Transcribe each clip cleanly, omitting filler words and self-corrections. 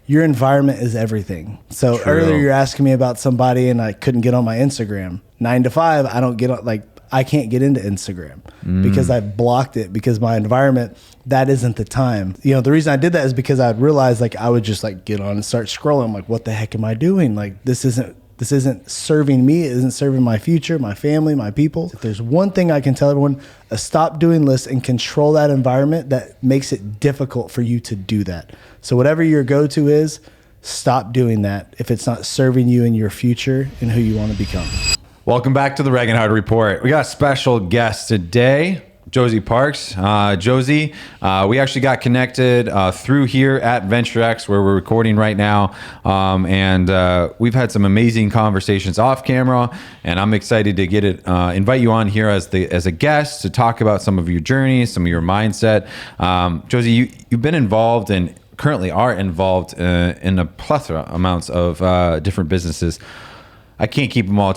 your environment is everything. So True. earlier you're asking me about somebody and I couldn't get on my Instagram. 9 to 5, I don't get on, like, I can't get into Instagram because I blocked it because my environment, that isn't the time. You know, the reason I did that is because I'd realized like I would just like get on and start scrolling. I'm like, what the heck am I doing? Like, this isn't serving me. It isn't serving my future, my family, my people. If there's one thing I can tell everyone, a stop doing list and control that environment that makes it difficult for you to do that. So whatever your go-to is, stop doing that if it's not serving you in your future and who you want to become. Welcome back to the Regenhard Report. We got a special guest today, Josey Parks. Josey, we actually got connected through here at VentureX, where we're recording right now. And we've had some amazing conversations off camera, and I'm excited to invite you on here as a guest to talk about some of your journeys, some of your mindset. Josey, you've been involved and currently are involved in a plethora amounts of different businesses. I can't keep them all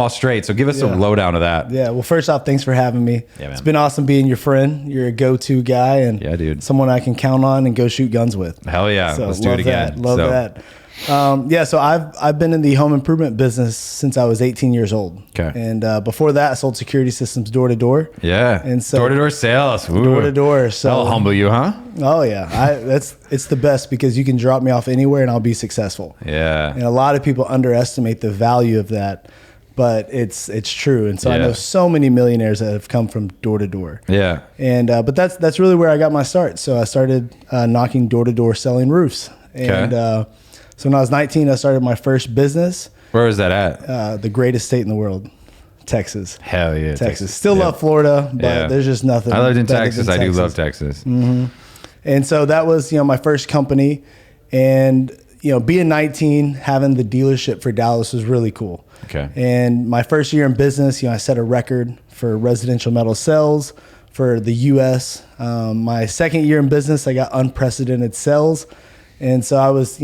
straight. So give us a lowdown of that. Yeah. Well, first off, thanks for having me. Yeah, man. It's been awesome being your friend. You're a go-to guy and dude, someone I can count on and go shoot guns with. Hell yeah. So let's do it again. Love that. So I've been in the home improvement business since I was 18 years old. Okay. And before that, I sold security systems door to door. Yeah. And so door-to-door sales. Door to door. So that'll humble you, huh? Oh yeah. It's the best because you can drop me off anywhere and I'll be successful. Yeah. And a lot of people underestimate the value of that, but it's true. And so I know so many millionaires that have come from door to door. Yeah. And but that's really where I got my start. So I started knocking door to door selling roofs. And so when I was 19, I started my first business. Where was that at? The greatest state in the world, Texas. Hell yeah. Texas. Still love Florida, but there's just nothing. I lived in Texas. I do love Texas. Mm-hmm. And so that was, my first company. And, being 19, having the dealership for Dallas was really cool. Okay. And my first year in business, I set a record for residential metal sales for the U.S. My second year in business, I got unprecedented sales. And so I was,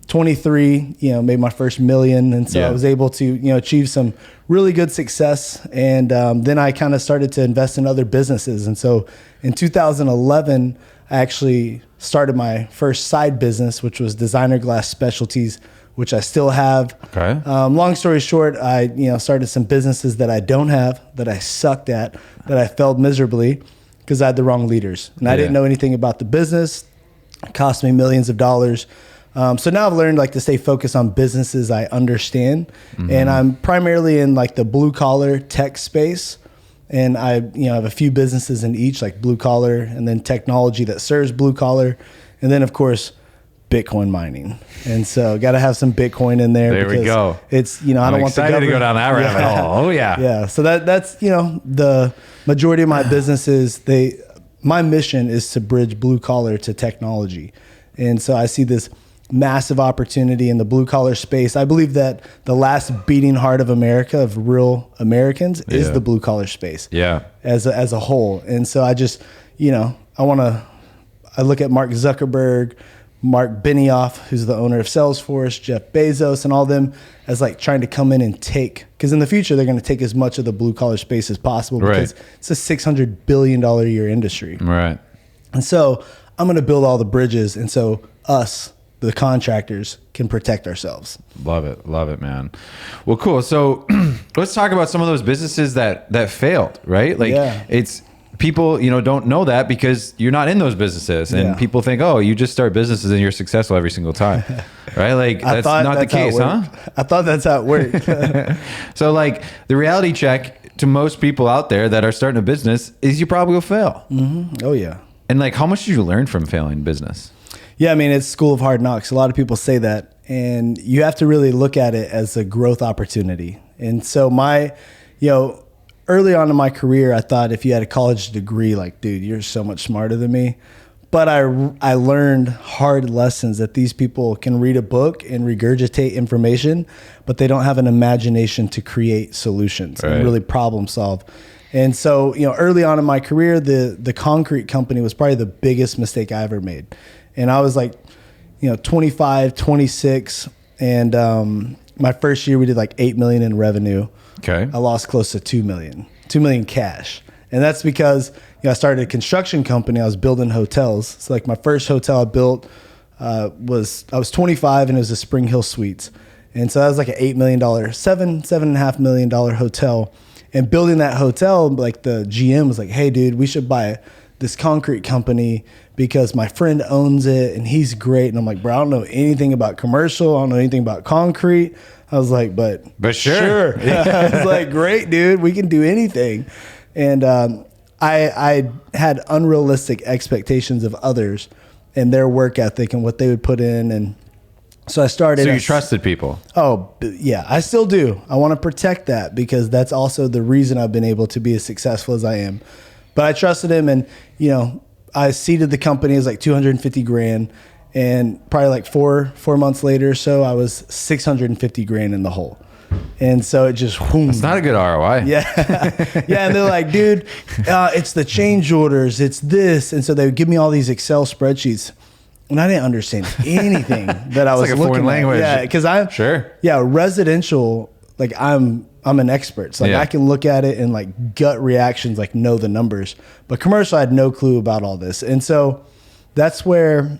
23, made my first $1 million. And so I was able to, achieve some really good success. And then I kind of started to invest in other businesses. And so in 2011, I actually started my first side business, which was Designer Glass Specialties, which I still have. Okay. Long story short, I, started some businesses that I don't have, that I sucked at, that I failed miserably because I had the wrong leaders. And I didn't know anything about the business. It cost me millions of dollars. So now I've learned to stay focused on businesses I understand. Mm-hmm. And I'm primarily in the blue collar tech space. And I have a few businesses in each, like blue collar and then technology that serves blue collar. And then of course, Bitcoin mining. And so got to have some Bitcoin in there. There we go. It's, I don't want the government to go down that rabbit hole. Oh yeah. Yeah. So that's, the majority of my businesses, my mission is to bridge blue collar to technology. And so I see this massive opportunity in the blue collar space. I believe that the last beating heart of America, of real Americans, is the blue collar space. Yeah. As a whole. And so I just, I look at Mark Zuckerberg, Mark Benioff, who's the owner of Salesforce, Jeff Bezos, and all them as trying to come in and take, because in the future, they're going to take as much of the blue collar space as possible because it's a $600 billion a year industry. Right. And so I'm going to build all the bridges. And so the contractors can protect ourselves. Love it, man. Well, cool. So let's talk about some of those businesses that failed, right? It's people, don't know that because you're not in those businesses, and people think, oh, you just start businesses and you're successful every single time, right? That's not the case, huh? I thought that's how it worked. So the reality check to most people out there that are starting a business is you probably will fail. Mm-hmm. Oh yeah. And how much did you learn from failing business? Yeah, I mean, it's school of hard knocks. A lot of people say that, and you have to really look at it as a growth opportunity. And so early on in my career, I thought if you had a college degree, dude, you're so much smarter than me. But I learned hard lessons that these people can read a book and regurgitate information, but they don't have an imagination to create solutions and really problem solve. And so, early on in my career, the concrete company was probably the biggest mistake I ever made. And I was 25, 26. And my first year we did $8 million in revenue. Okay. I lost close to $2 million cash. And that's because, I started a construction company. I was building hotels. So like my first hotel I built I was 25, and it was a Spring Hill Suites. And so that was like an $8 million, $7.5 million hotel. And building that hotel, like the GM was like, hey dude, we should buy this concrete company because my friend owns it and he's great. And I'm like, bro, I don't know anything about commercial. I don't know anything about concrete. I was like, but sure. I was like, great, dude, we can do anything. And I had unrealistic expectations of others and their work ethic and what they would put in. And so I started. So you trusted people? Oh, yeah, I still do. I want to protect that because that's also the reason I've been able to be as successful as I am. But I trusted him, and I seeded the company as like 250 grand, and probably like four months later or so, I was 650 grand in the hole. And so it just whoom. It's not a good ROI. Yeah. Yeah. And they're like, dude, it's the change orders, it's this. And so they would give me all these Excel spreadsheets. And I didn't understand anything that I was like a looking foreign at. language. Yeah, because I'm sure. Yeah, residential. Like I'm an expert. So like I can look at it and like gut reactions, like know the numbers. But commercial, I had no clue about all this. And so that's where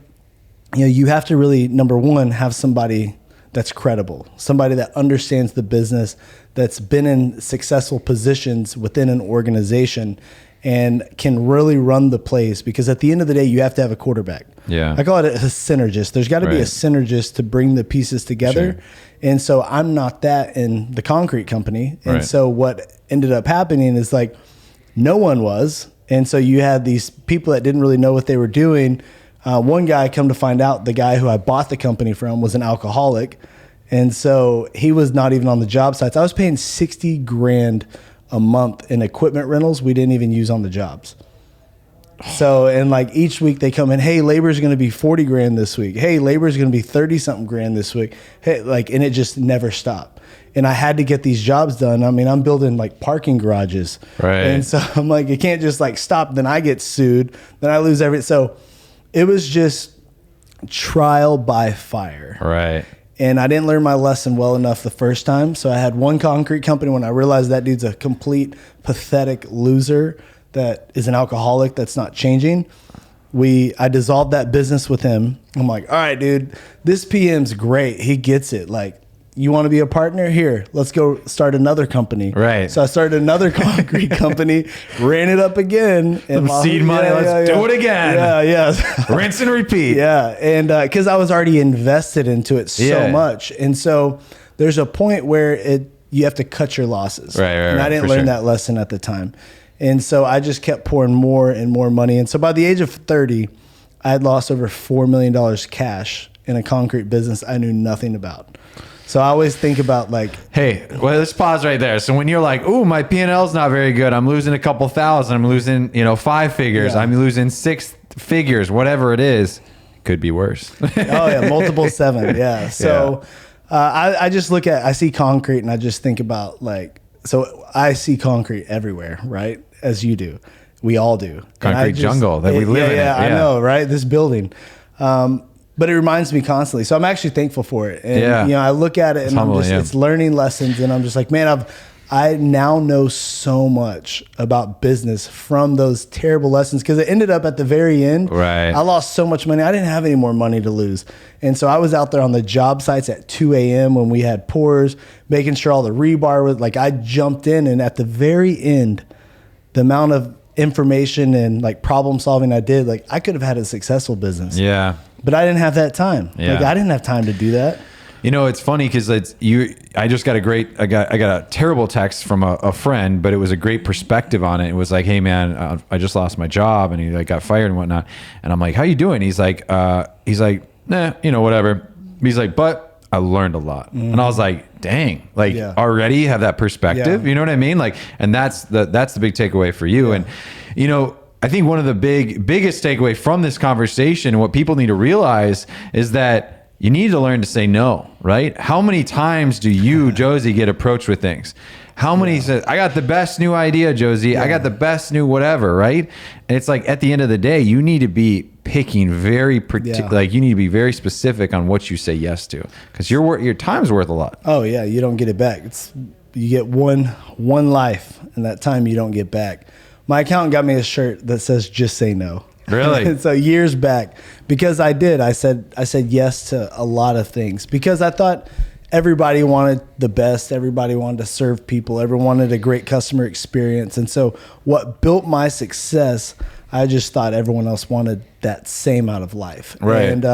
you have to really, number one, have somebody that's credible, somebody that understands the business, that's been in successful positions within an organization, and can really run the plays. Because at the end of the day, you have to have a quarterback. Yeah. I call it a synergist. There's got to be a synergist to bring the pieces together. Sure. And so I'm not that in the concrete company. And so what ended up happening is like no one was. And so you had these people that didn't really know what they were doing. One guy, come to find out, the guy who I bought the company from was an alcoholic. And so he was not even on the job sites. I was paying 60 grand a month in equipment rentals we didn't even use on the jobs. So, and like each week they come in, hey, labor's going to be 40 grand this week. Hey, labor's going to be 30 something grand this week. Hey, like, and it just never stopped. And I had to get these jobs done. I mean, I'm building like parking garages. Right. And so I'm like, it can't just like stop. Then I get sued. Then I lose everything. So it was just trial by fire. Right. And I didn't learn my lesson well enough the first time. So I had one concrete company. When I realized that dude's a complete pathetic loser that is an alcoholic that's not changing, I dissolved that business with him. I'm like, all right, dude, this PM's great. He gets it. Like, you want to be a partner? Here, let's go start another company. Right. So I started another concrete company, ran it up again. And some seed money. Let's do it again. Yeah. Rinse and repeat. Yeah. And because I was already invested into it so much. And so there's a point where you have to cut your losses. Right. And I didn't learn that lesson at the time. And so I just kept pouring more and more money. And so by the age of 30, I had lost over $4 million cash in a concrete business I knew nothing about. So I always think about like, hey, well, let's pause right there. So when you're like, "Ooh, my P&L's not very good. I'm losing a couple thousand. I'm losing, 5 figures. I'm losing 6 figures, whatever it is, could be worse." Oh yeah, multiple 7. Yeah. So I just I see concrete and I just think about like, so I see concrete everywhere, right? As you do. We all do. Concrete jungle that we live in. Yeah, I know, right? This building. But it reminds me constantly. So I'm actually thankful for it. And, I look at it and it's learning lessons. And I'm just like, man, I now know so much about business from those terrible lessons. Cause it ended up at the very end. Right. I lost so much money. I didn't have any more money to lose. And so I was out there on the job sites at 2 a.m. when we had pours, making sure all the rebar was like, I jumped in, and at the very end, the amount of information and like problem solving I did, like I could have had a successful business. Yeah. But I didn't have that time. Yeah. Like I didn't have time to do that. It's funny because I just got I got a terrible text from a friend, but it was a great perspective on it. It was like, hey man, I just lost my job, and he like got fired and whatnot. And I'm like, how you doing? He's like, nah, whatever. He's like, but I learned a lot. And I was like, dang, like already have that perspective. Yeah. You know what I mean? Like, and that's the big takeaway for you. And, I think one of the biggest takeaway from this conversation, what people need to realize is that you need to learn to say no, right? How many times do you, Josey, get approached with things? How many says, I got the best new idea, Josey. I got the best new whatever, right? And it's like at the end of the day, you need to be picking very like you need to be very specific on what you say yes to, because your time's worth a lot. Oh yeah, you don't get it back. You get one life, and that time you don't get back. My accountant got me a shirt that says "Just say no." Really? So years back, because I did, I said yes to a lot of things because I thought everybody wanted the best. Everybody wanted to serve people. Everyone wanted a great customer experience. And so what built my success, I just thought everyone else wanted that same out of life. Right.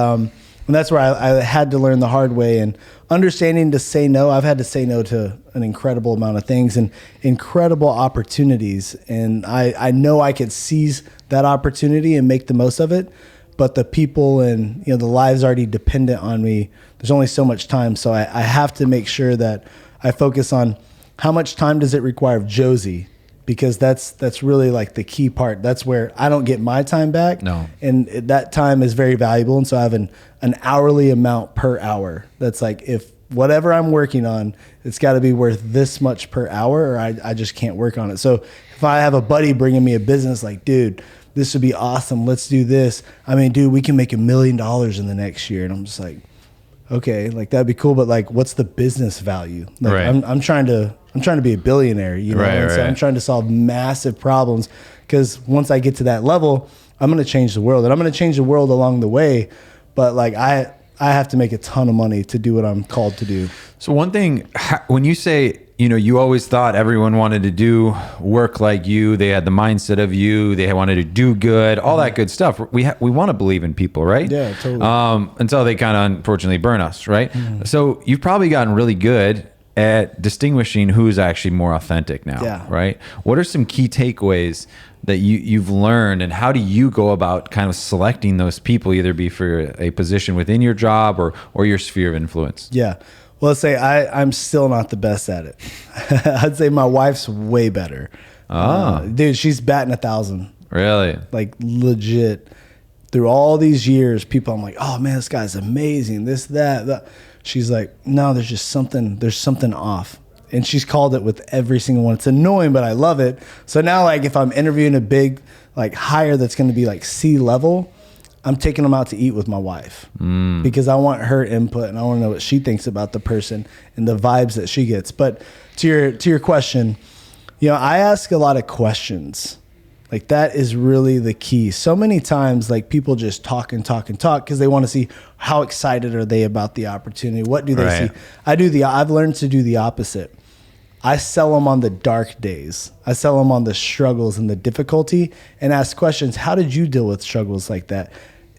And that's where I had to learn the hard way, and understanding to say no. I've had to say no to an incredible amount of things and incredible opportunities. And I know I could seize that opportunity and make the most of it. But the people and the lives already dependent on me. There's only so much time. So I have to make sure that I focus on how much time does it require of Josey, because that's really like the key part. That's where I don't get my time back. No. And that time is very valuable. And so I have an hourly amount per hour. That's like, if whatever I'm working on, it's got to be worth this much per hour, or I just can't work on it. So if I have a buddy bringing me a business like, dude, this would be awesome, let's do this. I mean, dude, we can make $1 million in the next year. And I'm just like, okay, like that'd be cool. But like, what's the business value? Like, right. I'm trying to be a billionaire, Right, So I'm trying to solve massive problems, because once I get to that level, I'm going to change the world, and I'm going to change the world along the way. But like, I have to make a ton of money to do what I'm called to do. So one thing, when you say, you always thought everyone wanted to do work like you, they had the mindset of you, they wanted to do good, all that good stuff. We want to believe in people, right? Yeah, totally. Until they kind of unfortunately burn us, right? Mm. So you've probably gotten really good at distinguishing who's actually more authentic now, yeah. right? What are some key takeaways that you've learned, and how do you go about kind of selecting those people, either be for a position within your job or your sphere of influence? Yeah. Well, let's say I'm still not the best at it. I'd say my wife's way better. Dude, she's batting 1,000. Really? Like legit. Through all these years, people, I'm like, oh man, this guy's amazing. This, that. She's like, no, there's something off. And she's called it with every single one. It's annoying, but I love it. So now, like, if I'm interviewing a big, like, hire that's going to be like C-level, I'm taking them out to eat with my wife because I want her input, and I want to know what she thinks about the person and the vibes that she gets. But to your question, I ask a lot of questions. Like, that is really the key. So many times, like, people just talk and talk and talk because they want to see how excited are they about the opportunity. What do they see? I've learned to do the opposite. I sell them on the dark days. I sell them on the struggles and the difficulty, and ask questions. How did you deal with struggles like that?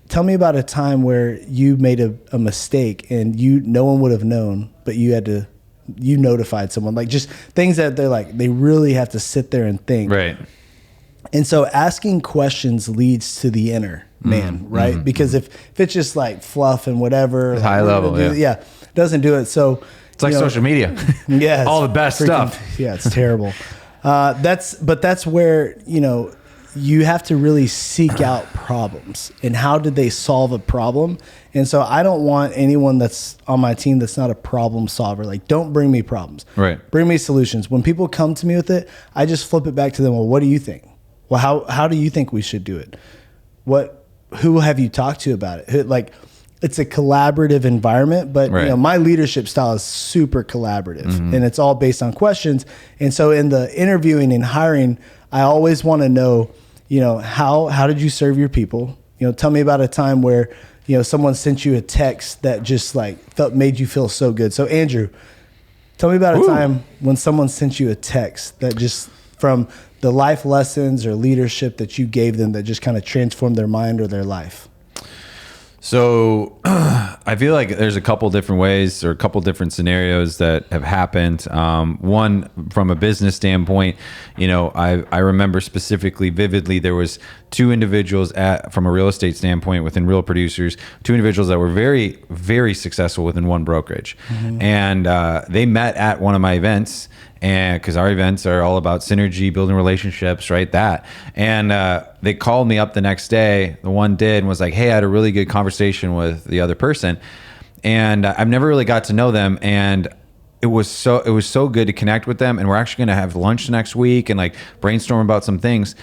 Tell me about a time where you made a mistake and no one would have known, but you notified someone. Like, just things that they really have to sit there and think. Right. And so asking questions leads to the inner man, right? Because if it's just like fluff and whatever, high level, it doesn't do it. So it's like social media. Yeah. All the best stuff. Yeah, it's terrible. That's where, you have to really seek out problems and how did they solve a problem. And so I don't want anyone that's on my team that's not a problem solver. Like, don't bring me problems. Right. Bring me solutions. When people come to me with it, I just flip it back to them. Well, what do you think? Well, how do you think we should do it? Who have you talked to about it? Like, it's a collaborative environment, but my leadership style is super collaborative, and it's all based on questions. And so in the interviewing and hiring, I always want to know, how did you serve your people? Tell me about a time where, someone sent you a text that just made you feel so good. So Andrew, tell me about a time when someone sent you a text that just, from the life lessons or leadership that you gave them, that just kind of transformed their mind or their life. So I feel like there's a couple different ways or a couple different scenarios that have happened. One, from a business standpoint, I remember specifically vividly, there was two individuals from a real estate standpoint within Real Producers, two individuals that were very, very successful within one brokerage. And they met at one of my events. And because our events are all about synergy, building relationships, right? That. And they called me up the next day. The one did, and was like, hey, I had a really good conversation with the other person. And I've never really got to know them. And it was so good to connect with them. And we're actually going to have lunch next week and brainstorm about some things.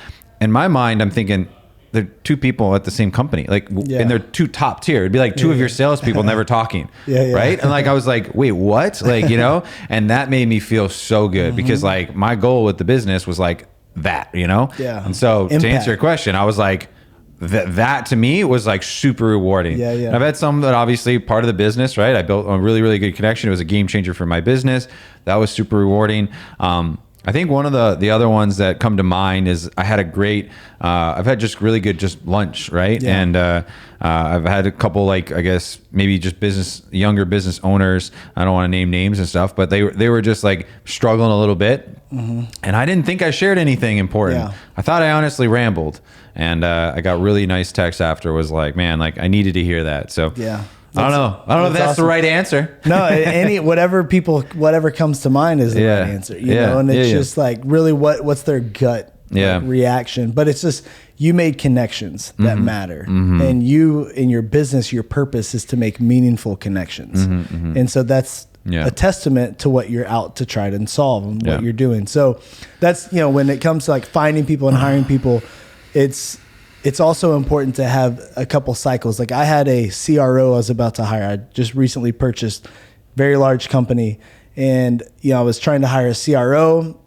In my mind, I'm thinking, they're two people at the same company, and they're two top tier. It'd be like two of your salespeople never talking, right? And I was like, wait, what? And that made me feel so good because my goal with the business was that, you know? Yeah. And so to Impact. answer your question, I was like, that to me was like super rewarding. Yeah, yeah. And I've had some that obviously part of the business, right? I built a really, really good connection. It was a game changer for my business. That was super rewarding. I think one of the other ones that come to mind is I had a great, I've had just really good just lunch, right? Yeah. And I've had a couple, like, I guess maybe just younger business owners. I don't want to name names and stuff, but they were just like struggling a little bit. Mm-hmm. And I didn't think I shared anything important. Yeah. I thought I honestly rambled. And I got really nice text after, was like, man, like I needed to hear that. So Yeah. I don't know if that's awesome. the right answer. No, whatever comes to mind is the right answer, you know, and it's just like really what's their gut reaction. But it's just, you made connections that matter. And you, in your business, your purpose is to make meaningful connections. And so that's a testament to what you're out to try to solve and what you're doing. So that's, you know, when it comes to like finding people and hiring people, it's also important to have a couple cycles. Like I had a CRO I was about to hire. I just recently purchased very large company, and you know, I was trying to hire a CRO.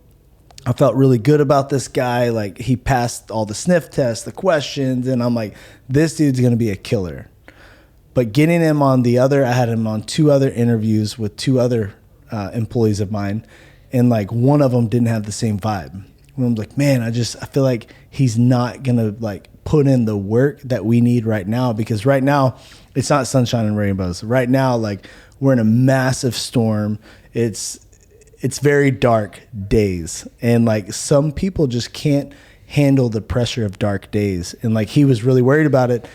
I felt really good about this guy. Like he passed all the sniff tests, the questions, and I'm like, this dude's going to be a killer. But getting him on I had him on 2 other interviews with 2 other employees of mine, and like one of them didn't have the same vibe. And I'm like, man, I feel like he's not going to like put in the work that we need right now, because right now it's not sunshine and rainbows. Right now, like we're in a massive storm. It's very dark days, and like some people just can't handle the pressure of dark days. And like he was really worried about it.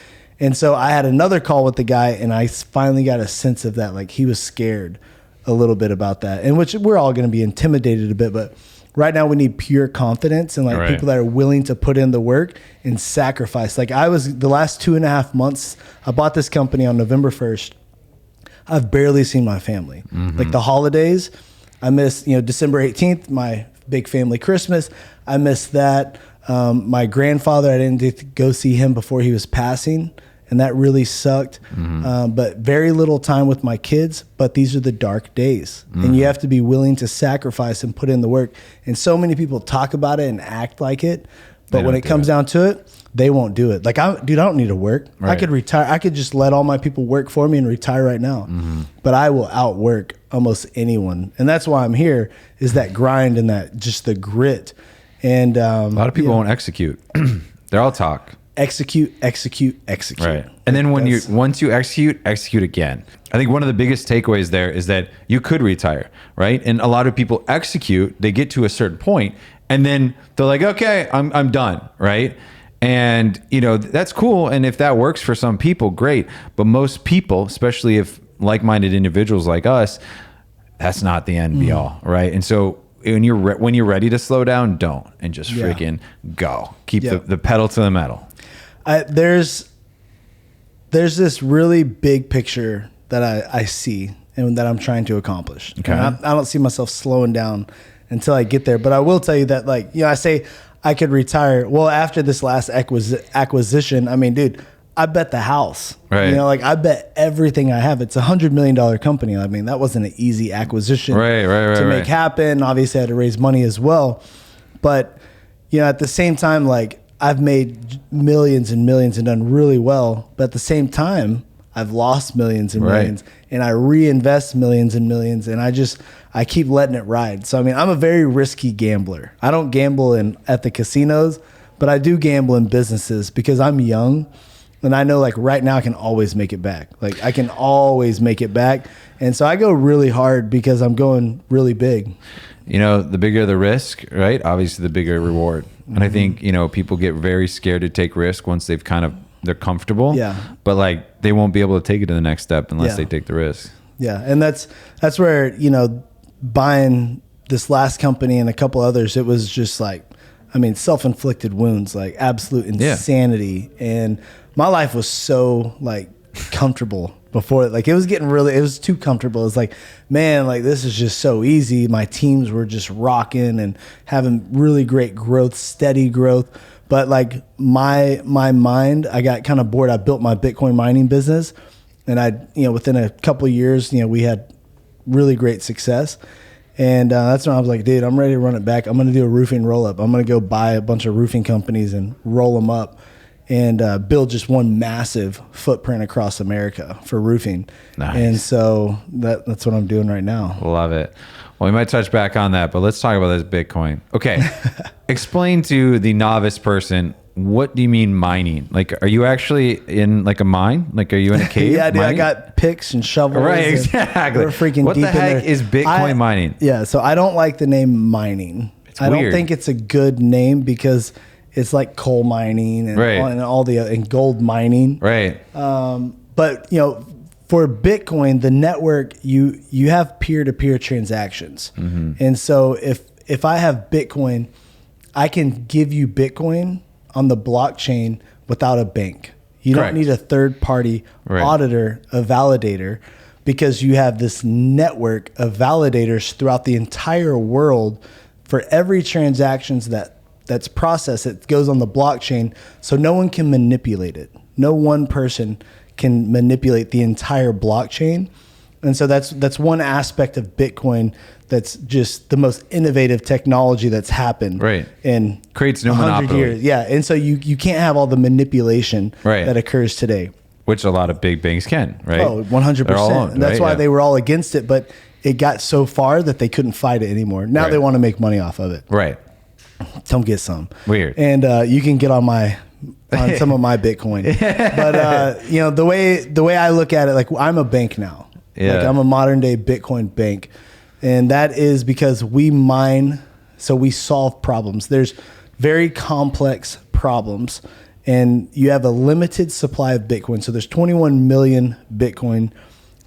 And so I had another call with the guy, and I finally got a sense of that. Like he was scared a little bit about that, and which we're all going to be intimidated a bit, but right now we need pure confidence and like people that are willing to put in the work and sacrifice. Like I was, the last 2.5 months, I bought this company on November 1st. I've barely seen my family. Like the holidays, I missed, you know, December 18th, my big family Christmas. I missed that. My grandfather, I didn't get to go see him before he was passing, and that really sucked. But very little time with my kids, but these are the dark days. And you have to be willing to sacrifice and put in the work. And so many people talk about it and act like it, but when it comes down to it, they won't do it. Like, I don't need to work. I could retire. I could just let all my people work for me and retire right now. But I will outwork almost anyone. And that's why I'm here, is that grind and that just the grit. And a lot of people won't execute. They're all talk. Execute. Right. And then once you execute again. I think one of the biggest takeaways there is that you could retire, right? And a lot of people execute, they get to a certain point, and then they're like, okay, I'm done, right? And you know, that's cool. And if that works for some people, great. But most people, especially if like-minded individuals like us, that's not the end be all, right? And so when you're ready to slow down, don't, and just freaking go. Keep the pedal to the metal. There's this really big picture that I see and that I'm trying to accomplish. Okay. I don't see myself slowing down until I get there. But I will tell you that, like, you know, I say I could retire. Well, after this last acquisition, I mean, dude, I bet the house. Right. You know, like I bet everything I have. It's $100 million company. I mean, that wasn't an easy acquisition to make happen. Obviously, I had to raise money as well. But, you know, at the same time, like, I've made millions and millions and done really well. But at the same time, I've lost millions and millions, and I reinvest millions and millions, and I keep letting it ride. So, I mean, I'm a very risky gambler. I don't gamble at the casinos, but I do gamble in businesses because I'm young, and I know, like, right now I can always make it back. Like, I can always make it back. And so I go really hard because I'm going really big. You know, the bigger the risk, right? Obviously, the bigger reward. And I think, you know, people get very scared to take risk once they're comfortable. Yeah. But like, they won't be able to take it to the next step unless they take the risk. Yeah. And that's where, you know, buying this last company and a couple others, it was just like, I mean, self-inflicted wounds, like absolute insanity. And my life was so like comfortable before, like it was too comfortable. It's like, man, like this is just so easy. My teams were just rocking and having really great growth, steady growth. But like my mind, I got kind of bored. I built my Bitcoin mining business, and within a couple of years, you know, we had really great success. And that's when I was like, dude, I'm ready to run it back. I'm going to do a roofing roll up. I'm going to go buy a bunch of roofing companies and roll them up and build just one massive footprint across America for roofing. Nice. And so that's what I'm doing right now. Love it. Well, we might touch back on that, but let's talk about this Bitcoin. Okay. Explain to the novice person, what do you mean mining? Like, are you actually in like a mine? Like, are you in a cave? Yeah, dude, mining? I got picks and shovels. Right, exactly. We're freaking what deep the heck in there. is Bitcoin mining? Yeah, so I don't like the name mining. I weird. don't think it's a good name because it's like coal mining and, Right. and gold mining. Right. But for Bitcoin, the network, you have peer-to-peer transactions. Mm-hmm. And so if I have Bitcoin, I can give you Bitcoin on the blockchain without a bank. You Correct. don't need a third-party Right. auditor, a validator, because you have this network of validators throughout the entire world for every transactions that's processed. It goes on the blockchain, so no one can manipulate it. No one person can manipulate the entire blockchain. And so that's one aspect of Bitcoin that's just the most innovative technology that's happened Right. in Creates no 100 monopoly. years. Yeah, and so you can't have all the manipulation Right. that occurs today. Which a lot of big banks can, right? Oh, 100%. They're all owned, And that's right? why Yeah. they were all against it, but it got so far that they couldn't fight it anymore. Now Right. they want to make money off of it. Right. Come get some. Weird. And you can get on some of my Bitcoin. But the way I look at it, like I'm a bank now. Yeah. Like I'm a modern day Bitcoin bank. And that is because we mine, so we solve problems. There's very complex problems, and you have a limited supply of Bitcoin. So there's 21 million Bitcoin,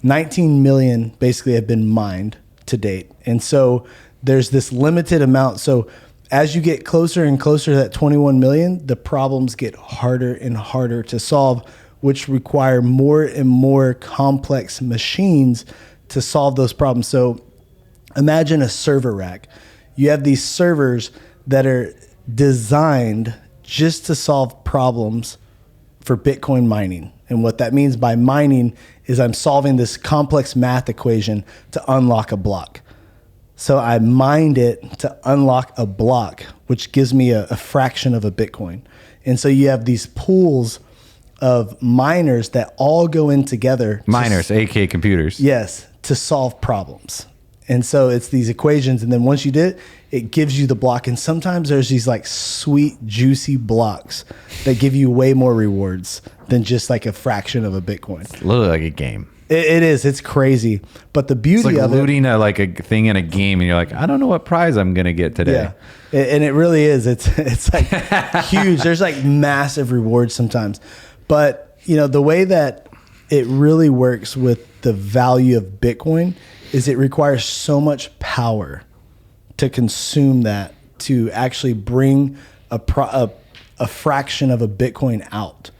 19 million basically have been mined to date. And so there's this limited amount. So as you get closer and closer to that 21 million, the problems get harder and harder to solve, which require more and more complex machines to solve those problems. So imagine a server rack. You have these servers that are designed just to solve problems for Bitcoin mining. And what that means by mining is I'm solving this complex math equation to unlock a block. So I mined it to unlock a block, which gives me a fraction of a Bitcoin. And so you have these pools of miners that all go in together. Miners, aka computers. Yes, to solve problems. And so it's these equations. And then once you did it, it gives you the block. And sometimes there's these like sweet, juicy blocks that give you way more rewards than just like a fraction of a Bitcoin. It's literally like a game. It is. It's crazy. But the beauty It's like of it. looting a thing in a game, and you're like, I don't know what prize I'm gonna get today. Yeah, and it really is. It's like huge. There's like massive rewards sometimes, but the way that it really works with the value of Bitcoin is it requires so much power to consume that to actually bring a fraction of a Bitcoin out.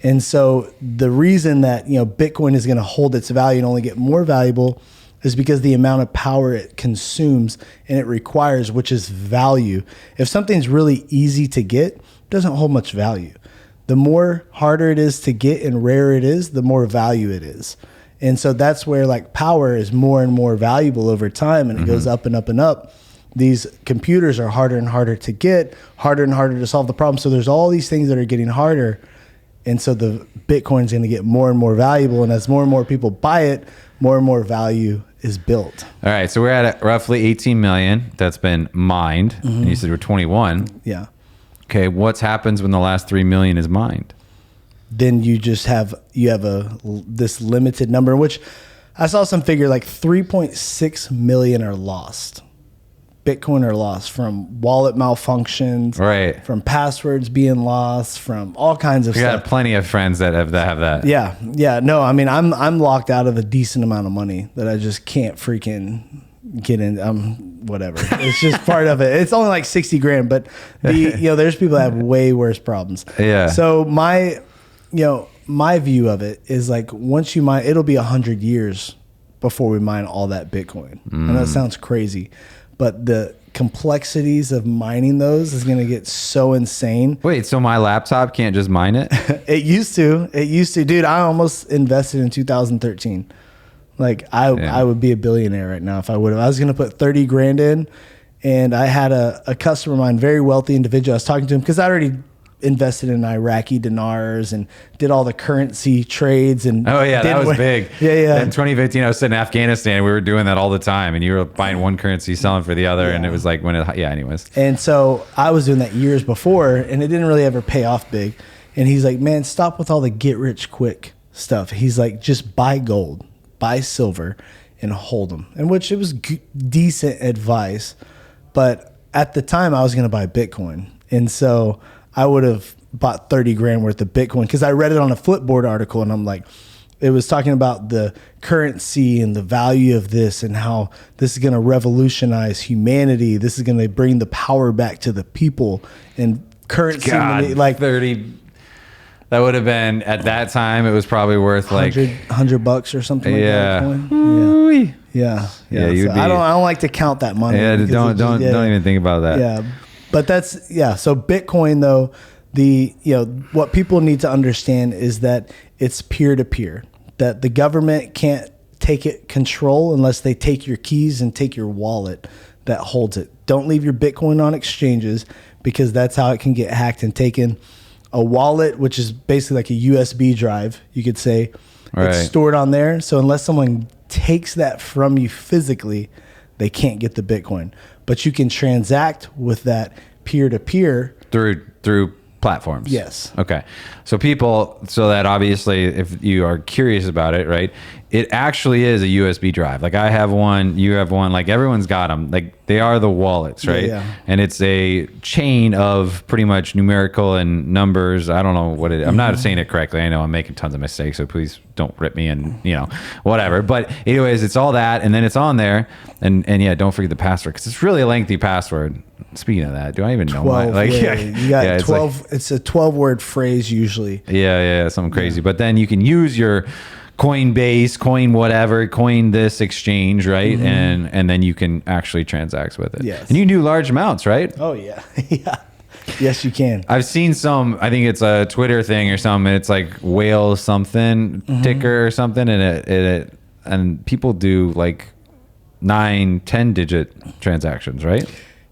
And so the reason that Bitcoin is going to hold its value and only get more valuable is because the amount of power it consumes and it requires, which is value. If something's really easy to get, it doesn't hold much value. The more harder it is to get and rarer it is, the more value it is. And so that's where like power is more and more valuable over time, and it goes up and up and up. These computers are harder and harder to get, harder and harder to solve the problem. So there's all these things that are getting harder. And so the Bitcoin is going to get more and more valuable. And as more and more people buy it, more and more value is built. All right. So we're at roughly 18 million that's been mined. And you said we're 21. Yeah. Okay. What happens when the last 3 million is mined? Then you just have this limited number, which I saw some figure like 3.6 million are lost. Bitcoin are lost from wallet malfunctions, Right. from passwords being lost, from all kinds of We stuff. got plenty of friends that have that. Yeah. No, I mean, I'm locked out of a decent amount of money that I just can't freaking get in. Whatever. It's just part of it. It's only like 60 grand, but there's people that have way worse problems. Yeah. So my view of it is like once you mine, it'll be 100 years before we mine all that Bitcoin. And that sounds crazy, but the complexities of mining those is going to get so insane. Wait, so my laptop can't just mine it? It used to, dude. I almost invested in 2013. Like I would be a billionaire right now if I would have. I was going to put 30 grand in, and I had a customer of mine, very wealthy individual. I was talking to him because I already invested in Iraqi dinars and did all the currency trades. And oh yeah, that was big. Yeah. In 2015, I was sitting in Afghanistan. We were doing that all the time, and you were buying one currency, selling for the other, and it was like anyways. And so I was doing that years before, and it didn't really ever pay off big. And he's like, man, stop with all the get rich quick stuff. He's like, just buy gold, buy silver, and hold them. And which it was decent advice, but at the time I was going to buy Bitcoin, and so I would have bought 30 grand worth of Bitcoin because I read it on a Flipboard article, and I'm like, it was talking about the currency and the value of this and how this is going to revolutionize humanity. This is going to bring the power back to the people, and currency, like 30. That would have been, at that time, it was probably worth like $100 or something like that. Yeah. So I don't like to count that money. Yeah, don't even think about that. Yeah. But so Bitcoin though, what people need to understand is that it's peer to peer, that the government can't take control unless they take your keys and take your wallet that holds it. Don't leave your Bitcoin on exchanges, because that's how it can get hacked and taken. A wallet, which is basically like a USB drive, you could say, it's stored on there. So unless someone takes that from you physically, they can't get the Bitcoin. But you can transact with that peer to peer through platforms. Yes. Okay. So that obviously, if you are curious about it, right, it actually is a USB drive. Like I have one, you have one, like everyone's got them. Like they are the wallets, right? Yeah. And it's a chain of pretty much numerical and numbers. I don't know what I'm not saying it correctly. I know I'm making tons of mistakes, so please don't rip me and, whatever. But anyways, it's all that, and then it's on there. And yeah, don't forget the password, because it's really a lengthy password. Speaking of that, do I even know 12, why? you got 12. It's a 12-word phrase usually. Yeah, something crazy. Yeah. But then you can use your Coinbase, coin whatever, coin this exchange, right? Mm-hmm. And then you can actually transact with it. Yes. And you can do large amounts, right? Oh yeah. Yeah. Yes, you can. I've seen some, I think it's a Twitter thing or something. It's like whale something ticker or something, and and people do like 9-10 digit transactions, right?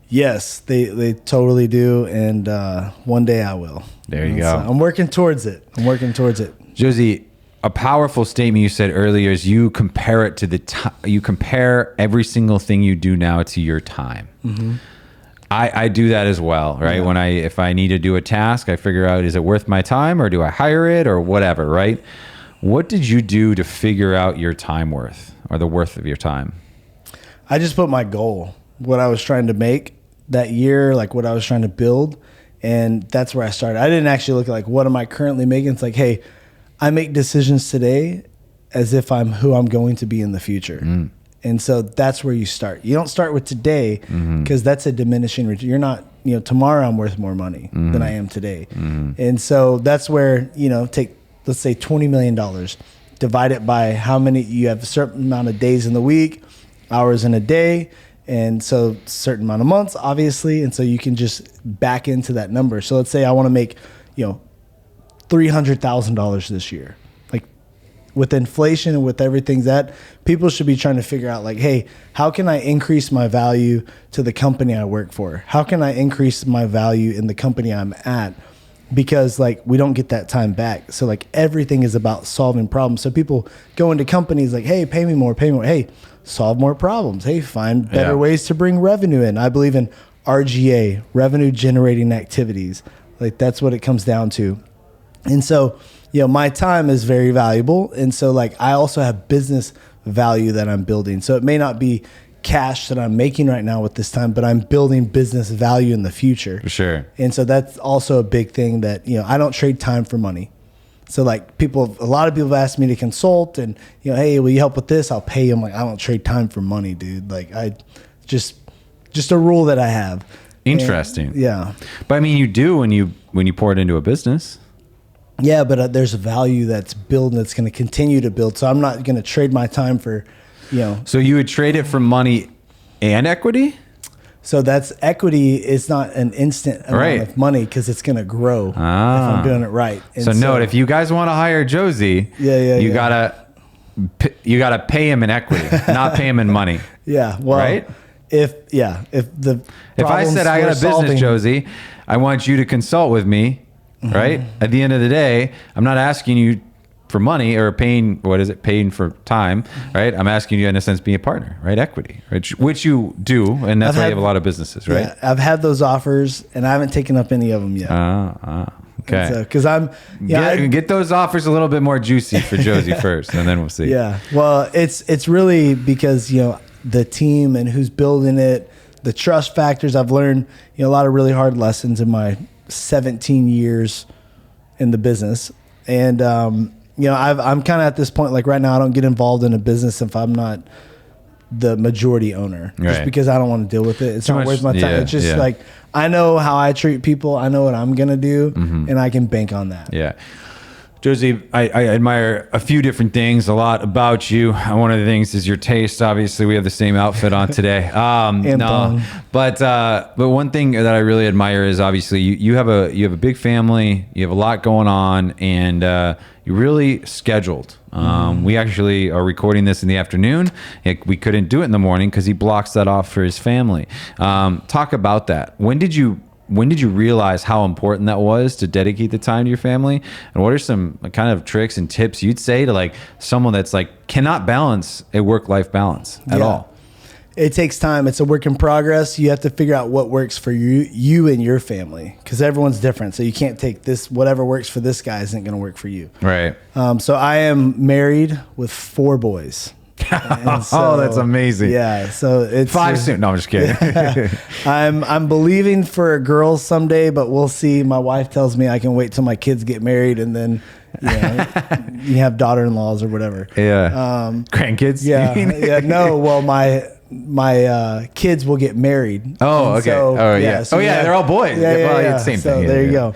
Yes, they totally do, and one day I will. There you go. I'm working towards it. Josey, a powerful statement you said earlier is you compare it to you compare every single thing you do now to your time. Mm-hmm. I do that as well, right? Yeah. If I need to do a task, I figure out, is it worth my time, or do I hire it, or whatever, right? What did you do to figure out your time worth, or the worth of your time? I just put my goal, what I was trying to make that year, like what I was trying to build. And that's where I started. I didn't actually look at like, what am I currently making? It's like, hey, I make decisions today as if I'm who I'm going to be in the future. Mm. And so that's where you start. You don't start with today, because that's a diminishing return. You're not, tomorrow I'm worth more money than I am today. Mm-hmm. And so that's where, take, let's say $20 million, divide it by how many, you have a certain amount of days in the week, hours in a day. And so certain amount of months, obviously. And so you can just back into that number. So let's say I want to make, $300,000 this year. Like with inflation and with everything that, people should be trying to figure out like, hey, how can I increase my value to the company I work for? How can I increase my value in the company I'm at? Because like we don't get that time back. So like everything is about solving problems. So people go into companies like, hey, pay me more. Hey, solve more problems. Hey, find better ways to bring revenue in. I believe in RGA, revenue generating activities. Like that's what it comes down to. And so, my time is very valuable. And so like I also have business value that I'm building. So it may not be cash that I'm making right now with this time, but I'm building business value in the future. For sure. And so that's also a big thing that, I don't trade time for money. So like a lot of people have asked me to consult and, hey, will you help with this? I'll pay you. I'm like, I don't trade time for money, dude. Like I just a rule that I have. Interesting. And, yeah. But I mean, you do when you pour it into a business. Yeah, but there's a value that's building, that's going to continue to build. So I'm not going to trade my time for, So you would trade it for money and equity? So that's equity. It's not an instant amount of money because it's going to grow if I'm doing it right. And so note, if you guys want to hire Josey, you got to you got to pay him in equity, not pay him in money. Yeah. Well, right. If I said I got a business, Josey, I want you to consult with me, right? At the end of the day, I'm not asking you for money or paying for time, right? I'm asking you in a sense be a partner, right? Equity, which you do, and that's why you have a lot of businesses, right? Yeah, I've had those offers and I haven't taken up any of them yet. Okay. Because get those offers a little bit more juicy for Josey first, and then we'll see. Yeah. Well, it's really because the team and who's building it, the trust factors. I've learned a lot of really hard lessons in my 17 years in the business, and I'm kind of at this point, like right now, I don't get involved in a business if I'm not the majority owner, just because I don't want to deal with it. It's not worth my time. Yeah, it's just like, I know how I treat people. I know what I'm going to do, and I can bank on that. Yeah. Josey, I admire a few different things, a lot about you. One of the things is your taste. Obviously, we have the same outfit on today. But one thing that I really admire is obviously you have a big family, you have a lot going on, and you're really scheduled. We actually are recording this in the afternoon. We couldn't do it in the morning because he blocks that off for his family. Talk about that. When did you realize how important that was to dedicate the time to your family? And what are some kind of tricks and tips you'd say to like someone that's like cannot balance a work-life balance at all? It takes time. It's a work in progress. You have to figure out what works for you and your family, because everyone's different. So you can't take this, whatever works for this guy isn't going to work for you. Right. So I am married with 4 boys. So, that's amazing. Yeah. So it's 5 soon. No, I'm just kidding. I'm believing for a girl someday, but we'll see. My wife tells me I can wait till my kids get married and then you have daughter-in-laws or whatever. Yeah. Grandkids. Yeah. Yeah. No. Well, my kids will get married. Oh, okay. So, So they're all boys. Yeah. Same so thing. There you go.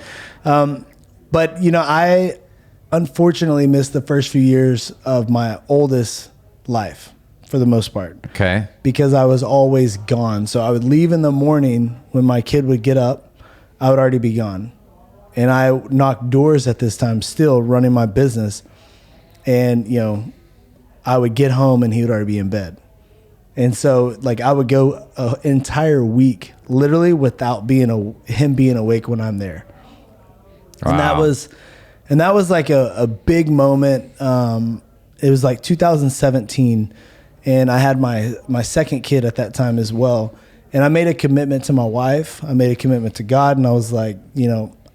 But I unfortunately missed the first few years of my oldest life for the most part. Okay. Because I was always gone. So I would leave in the morning when my kid would get up, I would already be gone. And I knocked doors at this time, still running my business. And, I would get home and he would already be in bed. And so like I would go an entire week literally without him being awake when I'm there. Wow. And that was like a big moment. It was like 2017, and I had my second kid at that time as well. And I made a commitment to my wife. I made a commitment to God, and I was like,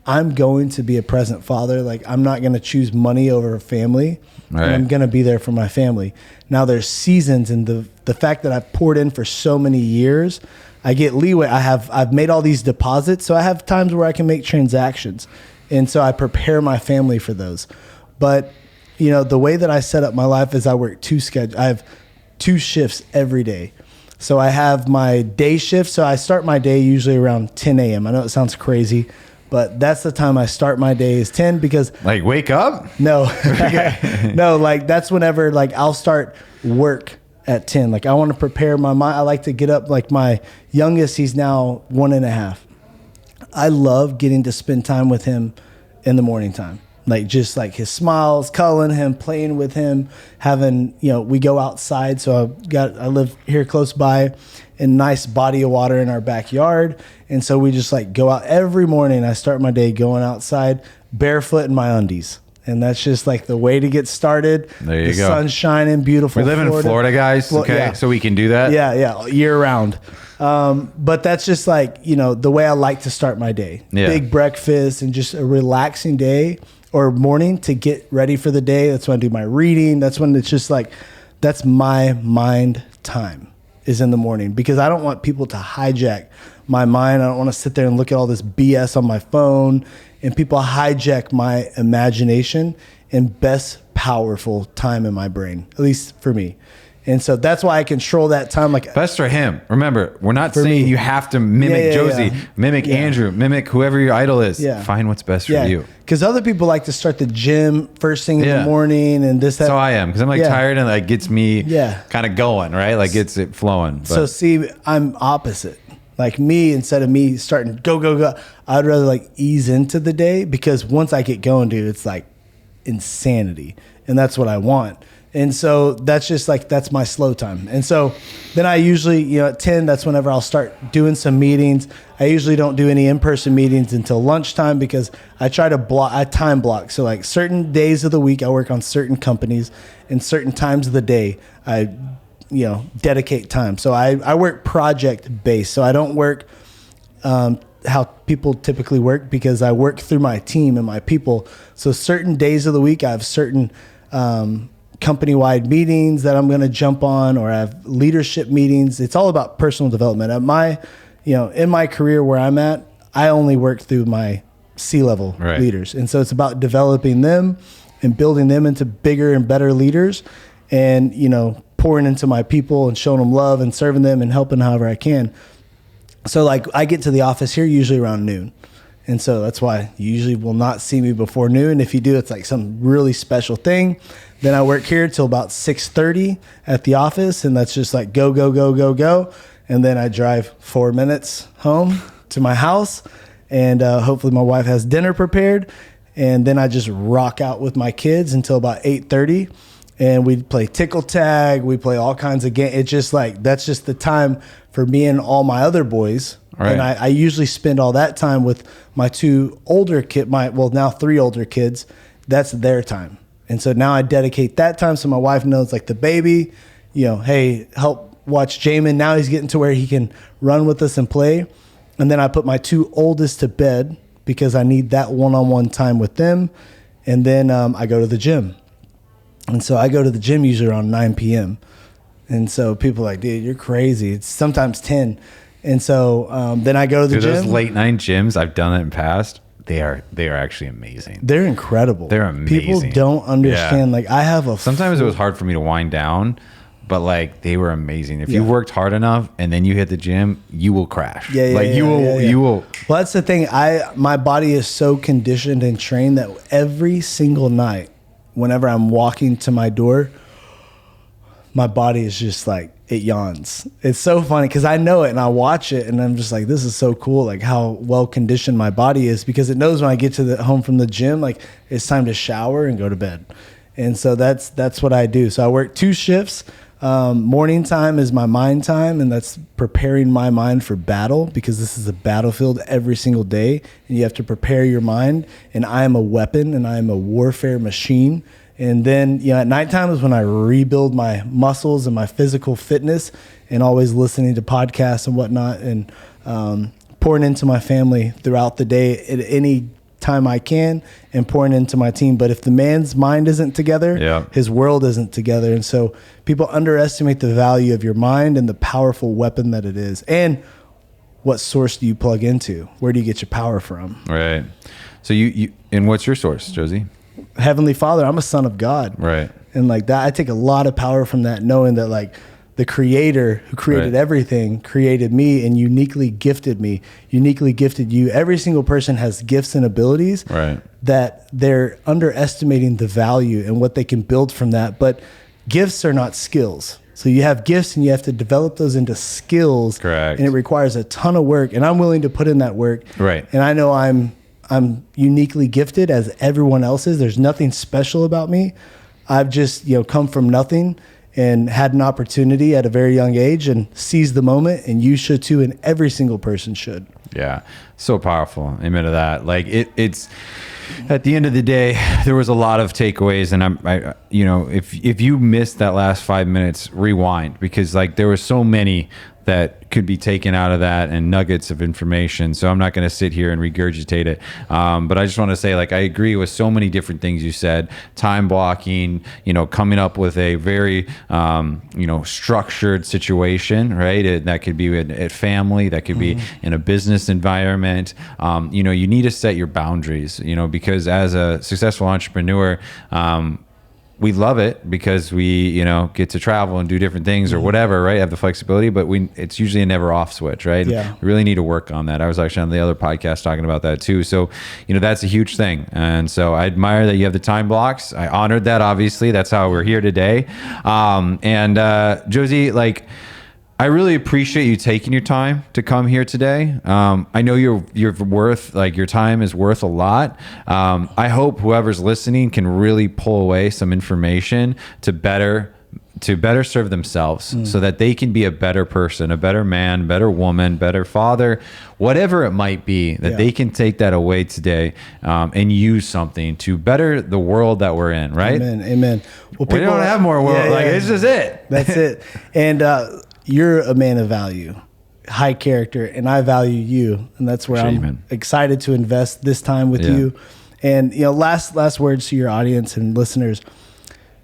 I'm going to be a present father. Like, I'm not going to choose money over family. Right. And I'm going to be there for my family. Now there's seasons, and the fact that I've poured in for so many years, I get leeway. I've made all these deposits, so I have times where I can make transactions. And so I prepare my family for those. But the way that I set up my life is I work 2 schedules. I have 2 shifts every day. So I have my day shift. So I start my day usually around 10 a.m. I know it sounds crazy, but that's the time I start my day is 10 because... Like wake up? No. No, like that's whenever like I'll start work at 10. Like I want to prepare my mind. I like to get up. Like my youngest, he's now 1.5. I love getting to spend time with him in the morning time. Like just like his smiles, cuddling him, playing with him, having, we go outside. So I live here close by, a nice body of water in our backyard. And so we just like go out every morning. I start my day going outside barefoot in my undies. And that's just like the way to get started. There you the go. Sun's shining, beautiful. We live in Florida, guys. Okay. So we can do that. Yeah. Year round. But that's just like, the way I like to start my day. Yeah. Big breakfast and just a relaxing day or morning to get ready for the day. That's when I do my reading. That's when it's just like, that's my mind time is in the morning, because I don't want people to hijack my mind. I don't want to sit there and look at all this BS on my phone, and people hijack my imagination and best powerful time in my brain, at least for me. And so that's why I control that time. Like best for him. Remember, we're not saying you have to mimic Josey, mimic Andrew, mimic whoever your idol is. Yeah. Find what's best for you. Because other people like to start the gym first thing in the morning and this, that. So I am, because I'm like tired and like gets me kind of going, right? Like gets it flowing. But. So see, I'm opposite. Like me, instead of me starting go, I'd rather like ease into the day, because once I get going, dude, it's like insanity. And that's what I want. And so that's just like, that's my slow time. And so then I usually, you know, at 10, that's whenever I'll start doing some meetings. I usually don't do any in-person meetings until lunchtime because I try to I time block. So like certain days of the week, I work on certain companies, and certain times of the day, I, you know, dedicate time. So I work project based. So I don't work how people typically work, because I work through my team and my people. So certain days of the week, I have certain company-wide meetings that I'm going to jump on, or I have leadership meetings. It's all about personal development. At my, you know, in my career where I'm at, I only work through my C-level leaders. And so it's about developing them and building them into bigger and better leaders, and, you know, pouring into my people and showing them love and serving them and helping however I can. So like I get to the office here usually around noon. And so that's why you usually will not see me before noon. If you do, it's like some really special thing. Then I work here till about 6:30 at the office, and that's just like go, go, go, go, go. And then I drive 4 minutes home to my house, and hopefully my wife has dinner prepared. And then I just rock out with my kids until about 8:30. And we play tickle tag. We play all kinds of games. It's just like, that's just the time for me and all my other boys. Right. And I usually spend all that time with my two older now 3 older kids. That's their time. And so now I dedicate that time. So my wife knows, like, the baby, you know, hey, help watch Jamin. Now he's getting to where he can run with us and play. And then I put my 2 oldest to bed because I need that one-on-one time with them. And then I go to the gym. And so I go to the gym usually around 9 p.m. And so people are like, dude, you're crazy. It's sometimes 10. And so then I go to the gym. Those late night gyms, I've done it in the past. They are actually amazing. They're incredible. They're amazing. People don't understand. Yeah. Like I have sometimes it was hard for me to wind down, but like they were amazing. If you worked hard enough and then you hit the gym, you will crash. You will. Well, that's the thing. My body is so conditioned and trained that every single night, whenever I'm walking to my door, my body is just like, it yawns. It's so funny because I know it and I watch it and I'm just like, this is so cool, like how well conditioned my body is, because it knows when I get to the home from the gym, like it's time to shower and go to bed. And so that's what I do. So I work 2 shifts. Morning time is my mind time, and that's preparing my mind for battle, because this is a battlefield every single day and you have to prepare your mind. And I am a weapon and I am a warfare machine. And then, you know, at nighttime is when I rebuild my muscles and my physical fitness, and always listening to podcasts and whatnot, and pouring into my family throughout the day at any time I can, and pouring into my team. But if the man's mind isn't together, his world isn't together. And so people underestimate the value of your mind and the powerful weapon that it is. And what source do you plug into? Where do you get your power from? Right. So and what's your source, Josey? Heavenly Father. I'm a son of God. Right. And like that, I take a lot of power from that, knowing that like the creator who created everything created me and uniquely gifted me, uniquely gifted you. Every single person has gifts and abilities that they're underestimating the value and what they can build from that. But gifts are not skills. So you have gifts and you have to develop those into skills. Correct. And it requires a ton of work, and I'm willing to put in that work. Right. And I know I'm uniquely gifted as everyone else is. There's nothing special about me. I've just, you know, come from nothing and had an opportunity at a very young age and seized the moment, and you should too, and every single person should. Yeah. So powerful. Amen to that. Like it's at the end of the day, there was a lot of takeaways, and I you know, if you missed that last 5 minutes, rewind, because like there were so many that could be taken out of that and nuggets of information. So I'm not going to sit here and regurgitate it. But I just want to say, like, I agree with so many different things you said. Time blocking, you know, coming up with a very, you know, structured situation, right? That could be at family, that could be in a business environment. You know, you need to set your boundaries, you know, because as a successful entrepreneur, we love it because we, you know, get to travel and do different things or whatever, right? Have the flexibility, but it's usually a never off switch, right? Yeah. We really need to work on that. I was actually on the other podcast talking about that too. So, you know, that's a huge thing. And so I admire that you have the time blocks. I honored that, obviously. That's how we're here today. And Josey, like, I really appreciate you taking your time to come here today. I know you're worth, like, your time is worth a lot. I hope whoever's listening can really pull away some information to better serve themselves, so that they can be a better person, a better man, better woman, better father, whatever it might be, that they can take that away today and use something to better the world that we're in, right? Amen. Well, we don't have more world. Like, it's just it. That's it. And you're a man of value, high character, and I value you. And that's where I'm excited to invest this time with you. And, last words to your audience and listeners.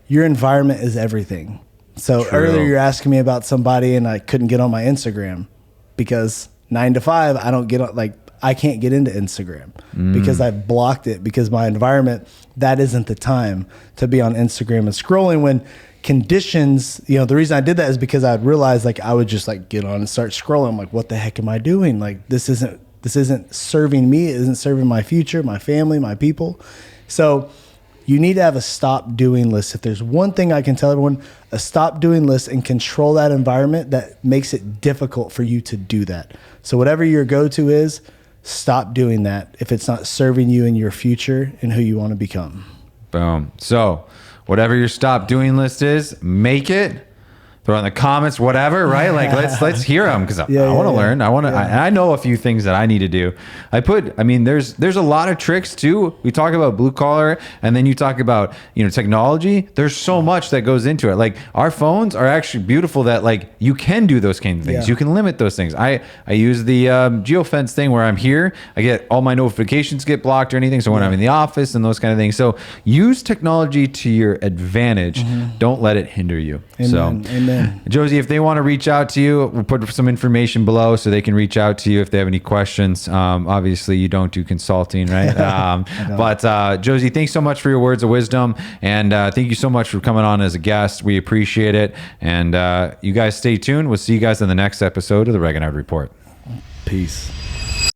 Your environment is everything. So earlier you're asking me about somebody and I couldn't get on my Instagram because 9 to 5, I can't get into Instagram because I've blocked it, because my environment, that isn't the time to be on Instagram and scrolling when conditions, the reason I did that is because I'd realized, like, I would just get on and start scrolling. I'm like, what the heck am I doing? Like, this isn't serving me. It isn't serving my future, my family, my people. So you need to have a stop doing list. If there's one thing I can tell everyone, a stop doing list, and control that environment that makes it difficult for you to do that. So whatever your go-to is, stop doing that if it's not serving you in your future and who you want to become. Boom. So whatever your stop doing list is, make it. Throw in the comments, whatever, right? Like, let's hear them, because I want to learn. I know a few things that I need to do. There's a lot of tricks too. We talk about blue collar, and then you talk about, technology. There's so much that goes into it. Like, our phones are actually beautiful that, like, you can do those kind of things. You can limit those things. I use the geofence thing where I'm here. I get all my notifications get blocked or anything. So when I'm in the office and those kind of things. So use technology to your advantage. Don't let it hinder you. Amen. Josey, if they want to reach out to you, we'll put some information below so they can reach out to you if they have any questions. Obviously, you don't do consulting, right? But Josey, thanks so much for your words of wisdom. And thank you so much for coming on as a guest. We appreciate it. And you guys stay tuned. We'll see you guys in the next episode of the Regenhard Report. Peace.